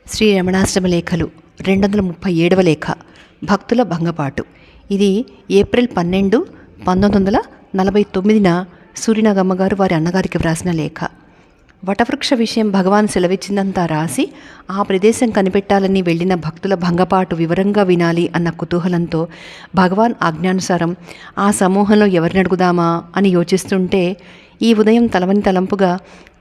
శ్రీ రమణాష్టమ లేఖలు 237వ లేఖ భక్తుల భంగపాటు. ఇది ఏప్రిల్ 12, 1949న సూర్యనాగమ్మ గారు వారి అన్నగారికి వ్రాసిన లేఖ. వటవృక్ష విషయం భగవాన్ సెలవిచ్చిందంతా రాసి ఆ ప్రదేశం కనిపెట్టాలని వెళ్ళిన భక్తుల భంగపాటు వివరంగా వినాలి అన్న కుతూహలంతో భగవాన్ ఆజ్ఞానుసారం ఆ సమూహంలో ఎవరిని అడుగుదామా అని యోచిస్తుంటే ఈ ఉదయం తలవని తలంపుగా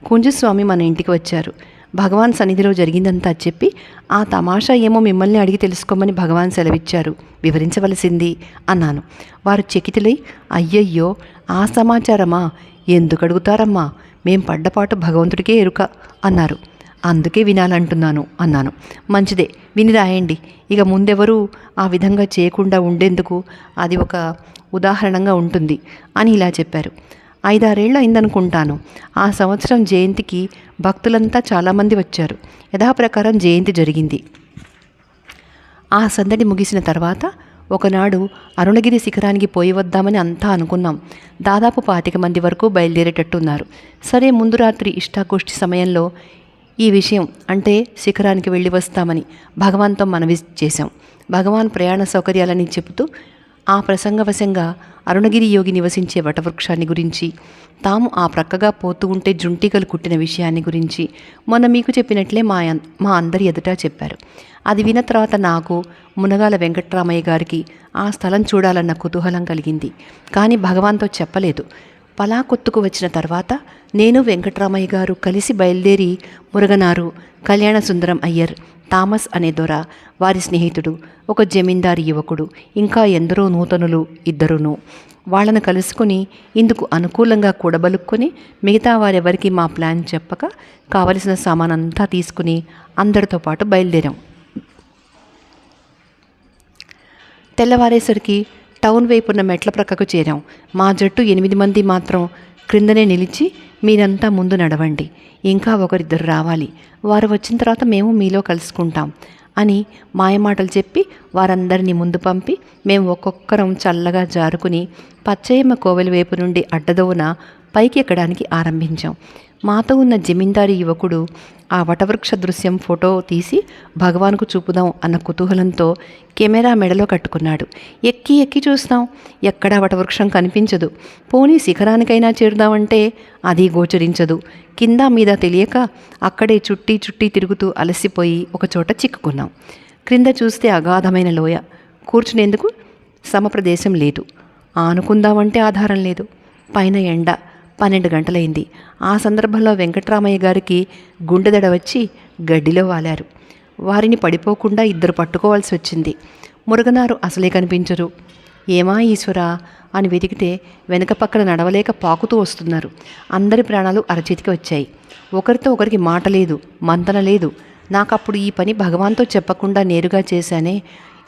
కుంజస్వామి మన ఇంటికి వచ్చారు. భగవాన్ సన్నిధిలో జరిగిందంతా చెప్పి ఆ తమాషా ఏమో మిమ్మల్ని అడిగి తెలుసుకోమని భగవాన్ సెలవిచ్చారు, వివరించవలసింది అన్నాను. వారు చకితులై, అయ్యయ్యో ఆ సమాచారమా, ఎందుకు అడుగుతారమ్మా, మేం పడ్డపాటు భగవంతుడికే ఎరుక అన్నారు. అందుకే వినాలంటున్నాను అన్నాను. మంచిదే, విని రాయండి, ఇక ముందెవరూ ఆ విధంగా చేయకుండా ఉండేందుకు అది ఒక ఉదాహరణంగా ఉంటుంది అని ఇలా చెప్పారు. 5-6 ఏళ్ళు అయిందనుకుంటాను. ఆ సంవత్సరం జయంతికి భక్తులంతా చాలామంది వచ్చారు. యథాప్రకారం జయంతి జరిగింది. ఆ సందడి ముగిసిన తర్వాత ఒకనాడు అరుణగిరి శిఖరానికి పోయి వద్దామని అంతా అనుకున్నాం. దాదాపు 25 మంది వరకు బయలుదేరేటట్టున్నారు. సరే, ముందు రాత్రి ఇష్టాగోష్ఠి సమయంలో ఈ విషయం అంటే శిఖరానికి వెళ్ళి వస్తామని భగవాన్తో మనవి చేశాం. భగవాన్ ప్రయాణ సౌకర్యాలని చెబుతూ ఆ ప్రసంగవశంగా అరుణగిరి యోగి నివసించే వటవృక్షాన్ని గురించి, తాము ఆ ప్రక్కగా పోతూ ఉంటే జుంటికలు కుట్టిన విషయాన్ని గురించి మొన్న మీకు చెప్పినట్లే మా అందరి ఎదుట చెప్పారు. అది విన్న తర్వాత నాకు, మునగాల వెంకట్రామయ్య గారికి ఆ స్థలం చూడాలన్న కుతూహలం కలిగింది. కానీ భగవాన్తో చెప్పలేదు. పలాకొత్తుకు వచ్చిన తర్వాత నేను, వెంకట్రామయ్య గారు కలిసి బయలుదేరి మురగనారు, కళ్యాణ సుందరం అయ్యర్, థామస్ అనే దొర, వారి స్నేహితుడు, ఒక జమీందారి యువకుడు, ఇంకా ఎందరో నూతనులు 2 వాళ్ళను కలుసుకుని ఇందుకు అనుకూలంగా కూడబలుక్కొని మిగతా వారెవరికి మా ప్లాన్ చెప్పక కావలసిన సామానంతా తీసుకుని అందరితో పాటు బయలుదేరాం. తెల్లవారేసరికి టౌన్ వైపున్న మెట్ల ప్రక్కకు చేరాం. మా జట్టు 8 మంది మాత్రం క్రిందనే నిలిచి, మీరంతా ముందు నడవండి, ఇంకా 1-2 రావాలి, వారు వచ్చిన తర్వాత మేము మీలో కలుసుకుంటాం అని మాయమాటలు చెప్పి వారందరినీ ముందు పంపి మేము ఒక్కొక్కరం చల్లగా జారుకుని పచ్చయమ్మ కోవెల వైపు నుండి అడ్డదోవున పైకి ఎక్కడానికి ఆరంభించాం. మాతో ఉన్న జమీందారీ యువకుడు ఆ వటవృక్ష దృశ్యం ఫోటో తీసి భగవాన్కు చూపుదాం అన్న కుతూహలంతో కెమెరా మెడలో కట్టుకున్నాడు. ఎక్కి ఎక్కి చూస్తాం, ఎక్కడా వటవృక్షం కనిపించదు. పోనీ శిఖరానికైనా చేరుదామంటే అది గోచరించదు. కింద మీద తెలియక అక్కడే చుట్టి చుట్టి తిరుగుతూ అలసిపోయి ఒకచోట చిక్కుకున్నాం. క్రింద చూస్తే అగాధమైన లోయ, కూర్చునేందుకు సమప్రదేశం లేదు, ఆనుకుందామంటే ఆధారం లేదు, పైన ఎండ. 12 గంటలైంది. ఆ సందర్భంలో వెంకట్రామయ్య గారికి గుండెదడ వచ్చి గడ్డిలో వాలారు. వారిని పడిపోకుండా 2 పట్టుకోవాల్సి వచ్చింది. మురగనారు అసలే కనిపించరు. ఏమా ఈశ్వరా అని వెతికితే వెనక పక్కన నడవలేక పాకుతూ వస్తున్నారు. అందరి ప్రాణాలు అరచేతికి వచ్చాయి. ఒకరితో ఒకరికి మాట లేదు, మంతన లేదు. నాకప్పుడు ఈ పని భగవాన్తో చెప్పకుండా నేరుగా చేశానే,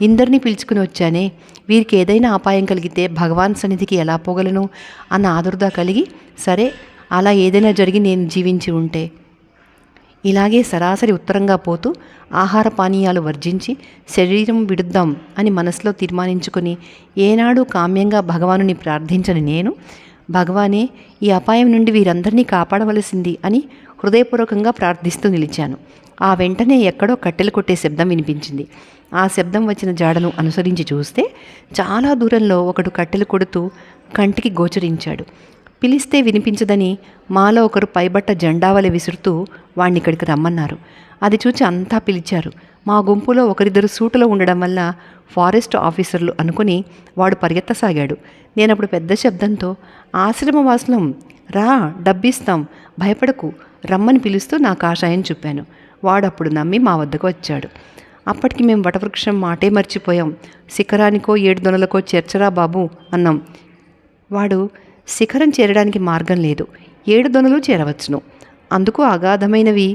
ఇందరినీ పిలుచుకుని వచ్చానే, వీరికి ఏదైనా అపాయం కలిగితే భగవాన్ సన్నిధికి ఎలా పోగలను అన్న ఆదుర్దా కలిగి, సరే అలా ఏదైనా జరిగి నేను జీవించి ఉంటే. ఇలాగే సరాసరి ఉత్తరంగా పోతూ ఆహార పానీయాలు వర్జించి శరీరం విడుద్దాం అని మనసులో తీర్మానించుకుని ఏనాడు కామ్యంగా భగవానుని ప్రార్థించని నేను, భగవానే ఈ అపాయం నుండి వీరందరినీ కాపాడవలసింది అని హృదయపూర్వకంగా ప్రార్థిస్తూ నిలిచాను. ఆ వెంటనే ఎక్కడో కట్టెలు కొట్టే శబ్దం వినిపించింది. ఆ శబ్దం వచ్చిన జాడను అనుసరించి చూస్తే చాలా దూరంలో ఒకడు కట్టెలు కొడుతూ కంటికి గోచరించాడు. పిలిస్తే వినిపించదని మాలో ఒకరు పైబట్ట జెండావలె విసురుతూ వాణ్ణి ఇక్కడికి రమ్మన్నారు. అది చూచి అంతా పిలిచారు. మా గుంపులో 1-2 సూటులో ఉండడం వల్ల ఫారెస్ట్ ఆఫీసర్లు అనుకుని వాడు పరిగెత్తసాగాడు. నేనప్పుడు పెద్ద శబ్దంతో, ఆశ్రమవాసులం రా, డబ్బిస్తాం, భయపడకు, రమ్మని పిలుస్తూ నా కాషాయం చూపాను. వాడప్పుడు నమ్మి మా వద్దకు వచ్చాడు. అప్పటికి మేము వటవృక్షం మాటే మర్చిపోయాం. శిఖరానికో 7 దొనలకో చేర్చరా బాబు అన్నాం. వాడు, శిఖరం చేరడానికి మార్గం లేదు, 7 దొనలు చేరవచ్చును, అందుకు అగాధమైనవి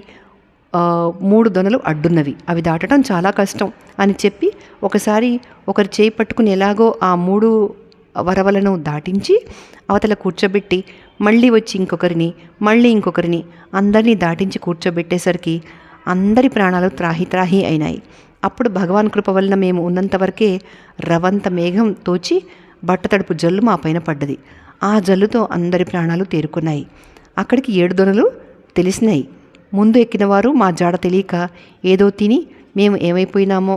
3 దొనలు అడ్డున్నవి, అవి దాటడం చాలా కష్టం అని చెప్పి ఒకసారి ఒకరి చేయి పట్టుకుని ఎలాగో ఆ 3 వరవలను దాటించి అవతల కూర్చోబెట్టి మళ్ళీ వచ్చి ఇంకొకరిని అందరినీ దాటించి కూర్చోబెట్టేసరికి అందరి ప్రాణాలు త్రాహి అయినాయి. అప్పుడు భగవాన్ కృప వలన మేము ఉన్నంతవరకే రవంత మేఘం తోచి బట్టతడుపు జల్లు మా పైన పడ్డది. ఆ జల్లుతో అందరి ప్రాణాలు తేరుకున్నాయి. అక్కడికి 7 దొనలు తెలిసినాయి. ముందు ఎక్కినవారు మా జాడ తెలియక ఏదో తిని మేము ఏమైపోయినామో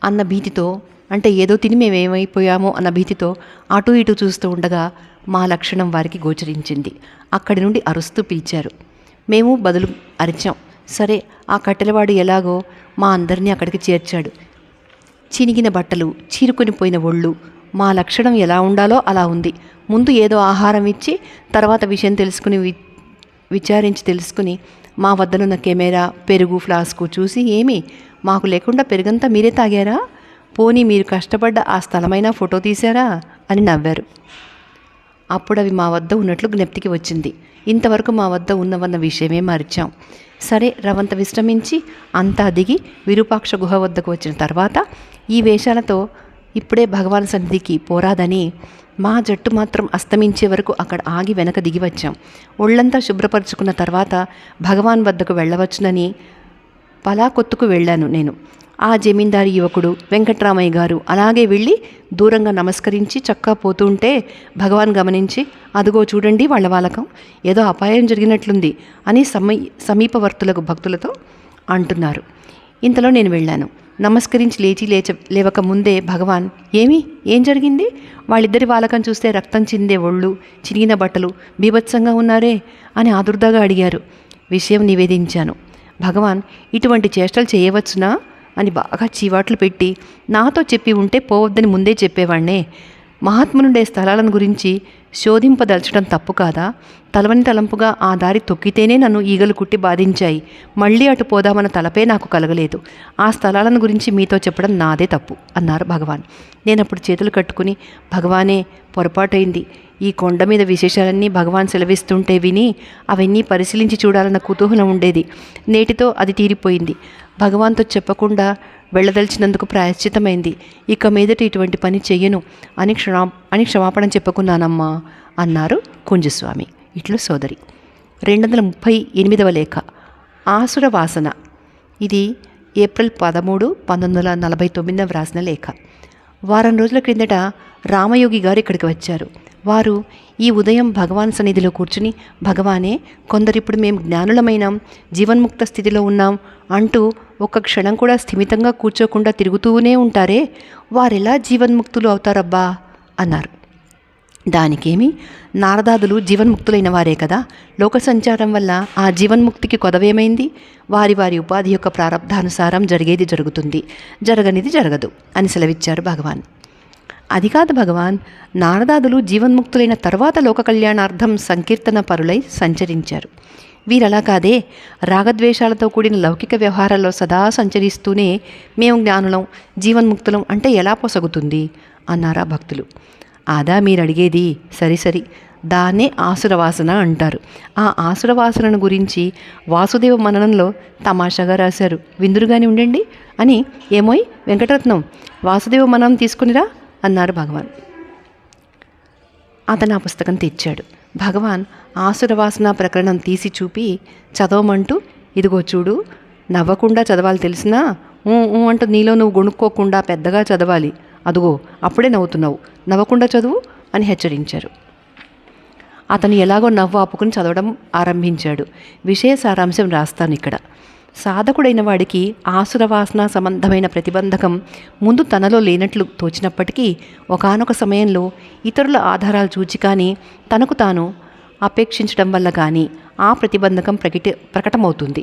అన్న భీతితో, అంటే ఏదో తిని మేము ఏమైపోయామో అన్న భీతితో అటు ఇటు చూస్తూ ఉండగా మా లక్షణం వారికి గోచరించింది. అక్కడి నుండి అరుస్తూ పిలిచారు. మేము బదులు అరిచాం. సరే, ఆ కట్టెలవాడు ఎలాగో మా అందరినీ అక్కడికి చేర్చాడు. చినిగిన బట్టలు, చీరుకొని పోయిన ఒళ్ళు, మా లక్షణం ఎలా ఉండాలో అలా ఉంది. ముందు ఏదో ఆహారం ఇచ్చి తర్వాత విషయం విచారించి తెలుసుకుని మా వద్దనున్న కెమెరా, పెరుగు ఫ్లాస్కు చూసి, ఏమి మాకు లేకుండా పెరుగంతా మీరే తాగారా? పోనీ మీరు కష్టపడ్డ ఆ స్థలమైనా ఫోటో తీశారా అని నవ్వారు. అప్పుడు అవి మా వద్ద ఉన్నట్లు జ్ఞప్తికి వచ్చింది. ఇంతవరకు మా వద్ద ఉన్నవన్న విషయమే మరిచాం. సరే, రవంత విశ్రమించి అంతా దిగి విరూపాక్ష గుహ వద్దకు వచ్చిన తర్వాత ఈ వేషాలతో ఇప్పుడే భగవాన్ సన్నిధికి పోరాదని మా జట్టు మాత్రం అస్తమించే వరకు అక్కడ ఆగి వెనక దిగి వచ్చాం. ఒళ్ళంతా శుభ్రపరుచుకున్న తర్వాత భగవాన్ వద్దకు వెళ్ళవచ్చునని పలాకొత్తుకు వెళ్ళాను నేను. ఆ జమీందారి యువకుడు వెంకట్రామయ్య గారు అలాగే వెళ్ళి దూరంగా నమస్కరించి చక్కా పోతుంటే భగవాన్ గమనించి, అదుగో చూడండి వాళ్ళ వాలకం, ఏదో అపాయం జరిగినట్లుంది అని సమీపవర్తులకు భక్తులతో అంటున్నారు. ఇంతలో నేను వెళ్ళాను. నమస్కరించి లేవక ముందే భగవాన్, ఏం జరిగింది? వాళ్ళిద్దరి వాలకం చూస్తే రక్తం చిందే ఒళ్ళు, చిరిగిన బట్టలు, బీభత్సంగా ఉన్నారే అని ఆదుర్దాగా అడిగారు. విషయం నివేదించాను. భగవాన్, ఇటువంటి చేష్టలు చేయవచ్చునా అని బాగా చీవాట్లు పెట్టి, నాతో చెప్పి ఉంటే పోవద్దని ముందే చెప్పేవాణ్ణే. మహాత్మునుండే స్థలాలను గురించి శోధింపదలచడం తప్పు కాదా? తలవని తలంపుగా ఆ దారి తొక్కితేనే నన్ను ఈగలు కుట్టి బాధించాయి. మళ్ళీ అటు పోదామన్న తలపే నాకు కలగలేదు. ఆ స్థలాలను గురించి మీతో చెప్పడం నాదే తప్పు అన్నారు భగవాన్. నేనప్పుడు చేతులు కట్టుకుని, భగవానే, పొరపాటైంది. ఈ కొండ మీద విశేషాలన్నీ భగవాన్ సెలవిస్తుంటే విని అవన్నీ పరిశీలించి చూడాలన్న కుతూహలం ఉండేది. నేటితో అది తీరిపోయింది. భగవాన్తో చెప్పకుండా వెళ్ళదలిచినందుకు ప్రాయశ్చితమైంది. ఇక మీదట ఇటువంటి పని చెయ్యను అని క్షమాపణ చెప్పుకున్నానమ్మా అన్నారు కుంజస్వామి. ఇట్లు సోదరి. 238వ లేఖ. ఆసుర వాసన. ఇది ఏప్రిల్ 13, 1949 వ్రాసిన లేఖ. వారం రోజుల క్రిందట రామయోగి గారు ఇక్కడికి వచ్చారు. వారు ఈ ఉదయం భగవాన్ సన్నిధిలో కూర్చుని, భగవానే, కొందరిప్పుడు మేము జ్ఞానులమైనాం, జీవన్ముక్త స్థితిలో ఉన్నాం అంటూ ఒక్క క్షణం కూడా స్థిమితంగా కూర్చోకుండా తిరుగుతూనే ఉంటారే, వారెలా జీవన్ముక్తులు అవుతారబ్బా అన్నారు. దానికేమి, నారదాదులు జీవన్ముక్తులైన వారే కదా. లోక సంచారం వల్ల ఆ జీవన్ముక్తికి కొదవేమైంది? వారి వారి ఉపాధి యొక్క ప్రారబ్ధానుసారం జరిగేది జరుగుతుంది, జరగనిది జరగదు అని సెలవిచ్చారు భగవాన్. అది కాదు భగవాన్, నారదాదులు జీవన్ముక్తులైన తర్వాత లోక కళ్యాణార్థం సంకీర్తన పరులై సంచరించారు. వీరలా కాదే, రాగద్వేషాలతో కూడిన లౌకిక వ్యవహారాల్లో సదా సంచరిస్తూనే మేము జ్ఞానులం, జీవన్ముక్తులం అంటే ఎలా పొసగుతుంది అన్నారా భక్తులు. అదా మీరు అడిగేది? సరి, దాన్నే ఆసురవాసన అంటారు. ఆ ఆసురవాసనను గురించి వాసుదేవ మననంలో తమాషాగా రాశారు. విందురుగాని ఉండండి అని. ఏమోయ్ వెంకటరత్నం, వాసుదేవ మననం తీసుకునిరా అన్నారు భగవాన్. అతను ఆ పుస్తకం తెచ్చాడు. భగవాన్ ఆసురవాసన ప్రకరణం తీసి చూపి చదవమంటూ, ఇదిగో చూడు, నవ్వకుండా చదవాలి తెలిసినా, అంటూ నీలో నువ్వు గొణుక్కోకుండా పెద్దగా చదవాలి. అదుగో అప్పుడే నవ్వుతున్నావు, నవ్వకుండా చదువు అని హెచ్చరించారు. అతను ఎలాగో నవ్వు ఆపుకుని చదవడం ఆరంభించాడు. విషయ సారాంశం రాస్తాను ఇక్కడ. సాధకుడైన వాడికి ఆసురవాసన సంబంధమైన ప్రతిబంధకం ముందు తనలో లేనట్లు తోచినప్పటికీ ఒకానొక సమయంలో ఇతరుల ఆధారాలు చూచి కానీ తనకు తాను అపేక్షించడం వల్ల కానీ ఆ ప్రతిబంధకం ప్రకటమవుతుంది.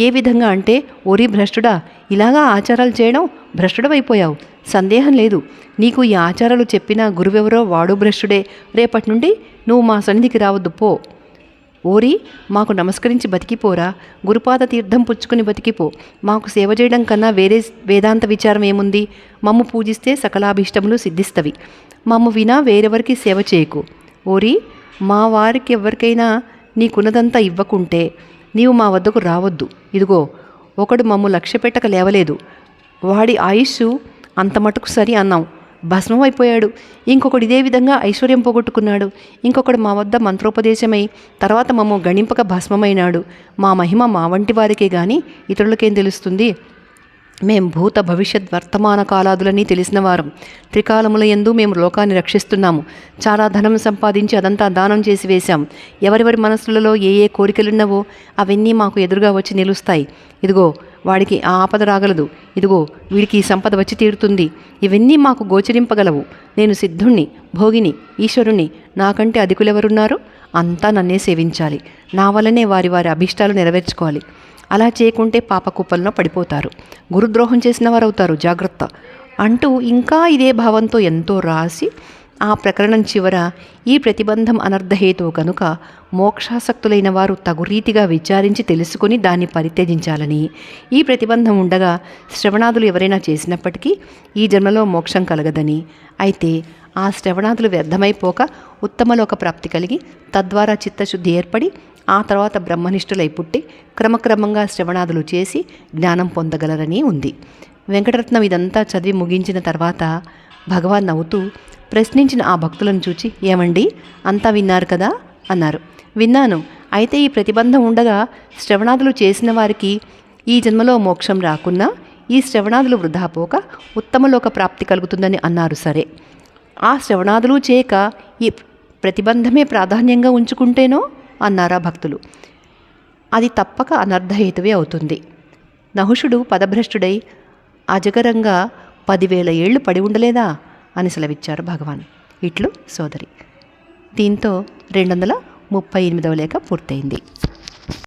ఏ విధంగా అంటే, ఓరి భ్రష్టుడా, ఇలాగా ఆచారాలు చేయడం భ్రష్టుడవైపోయావు, సందేహం లేదు. నీకు ఈ ఆచారాలు చెప్పిన గురువెవరో వాడు భ్రష్టుడే. రేపటి నుండి నువ్వు మా సన్నిధికి రావద్దు, పో. ఓరి, మాకు నమస్కరించి బతికిపోరా, గురుపాద తీర్థం పుచ్చుకుని బతికిపో. మాకు సేవ చేయడం కన్నా వేరే వేదాంత విచారం ఏముంది? మమ్ము పూజిస్తే సకలాభీష్టములు సిద్ధిస్తవి. మమ్ము వినా వేరెవరికి సేవ చేయకు. ఓరి, మా వారికి ఎవరికైనా నీకున్నదంతా ఇవ్వకుంటే నీవు మా వద్దకు రావద్దు. ఇదిగో, ఒకడు మమ్ము లక్ష్యపెట్టక లేవలేదు, వాడి ఆయుష్ అంత మటుకు సరి అన్నాం, భస్మం అయిపోయాడు. ఇంకొకడు ఇదే విధంగా ఐశ్వర్యం పోగొట్టుకున్నాడు. ఇంకొకడు మా వద్ద మంత్రోపదేశమై తర్వాత మమ్ము గణింపక భస్మమైనాడు. మా మహిమ మా వంటి వారికే గాని ఇతరులకేం తెలుస్తుంది మేం భూత భవిష్యత్ వర్తమాన కాలాదులన్నీ తెలిసిన వారం. త్రికాలముల యందు మేము లోకాన్ని రక్షిస్తున్నాము. చాలా ధనం సంపాదించి అదంతా దానం చేసి వేశాం. ఎవరెవరి మనసులలో ఏ ఏ కోరికలున్నవో అవన్నీ మాకు ఎదురుగా వచ్చి నిలుస్తాయి. ఇదిగో వాడికి ఆ ఆపద రాగలదు, ఇదిగో వీడికి ఈ సంపద వచ్చి తీరుతుంది, ఇవన్నీ మాకు గోచరింపగలవు. నేను సిద్ధుణ్ణి, భోగిని, ఈశ్వరుణ్ణి, నాకంటే అధికులెవరున్నారు? అంతా నన్నే సేవించాలి. నా వల్లనే వారి వారి అభీష్టాలు నెరవేర్చుకోవాలి. అలా చేయకుంటే పాపకుప్పల్లో పడిపోతారు, గురుద్రోహం చేసిన వారు అవుతారు, జాగ్రత్త అంటూ ఇంకా ఇదే భావంతో ఎంతో రాసి ఆ ప్రకరణం చివర ఈ ప్రతిబంధం అనర్థహేతు కనుక మోక్షాసక్తులైన వారు తగు రీతిగా విచారించి తెలుసుకొని దాన్ని పరిత్యజించాలని, ఈ ప్రతిబంధం ఉండగా శ్రవణాదులు ఎవరైనా చేసినప్పటికీ ఈ జన్మలో మోక్షం కలగదని, అయితే ఆ శ్రవణాదులు వ్యర్థమైపోక ఉత్తమలోక ప్రాప్తి కలిగి తద్వారా చిత్తశుద్ధి ఏర్పడి ఆ తర్వాత బ్రహ్మనిష్ఠులై పుట్టి క్రమక్రమంగా శ్రవణాదులు చేసి జ్ఞానం పొందగలరని ఉంది. వెంకటరత్నం ఇదంతా చదివి ముగించిన తర్వాత భగవాన్ నవ్వుతూ ప్రశ్నించిన ఆ భక్తులను చూచి, ఏమండి అంతా విన్నారు కదా అన్నారు. విన్నాను. అయితే ఈ ప్రతిబంధం ఉండగా శ్రవణాదులు చేసిన వారికి ఈ జన్మలో మోక్షం రాకున్నా ఈ శ్రవణాదులు వృధా పోక ఉత్తమలోక ప్రాప్తి కలుగుతుందని అన్నారు. సరే, ఆ శ్రవణాదులు చేయక ఈ ప్రతిబంధమే ప్రాధాన్యంగా ఉంచుకుంటేనో అన్నారా భక్తులు. అది తప్పక అనర్థహేతువే అవుతుంది. నహుషుడు పదభ్రష్టుడై అజగరంగా 10,000 ఏళ్ళు పడి ఉండలేదా అని సెలవిచ్చారు భగవాన్. ఇట్లు సోదరి. దీంతో 238వ లేఖ పూర్తయింది.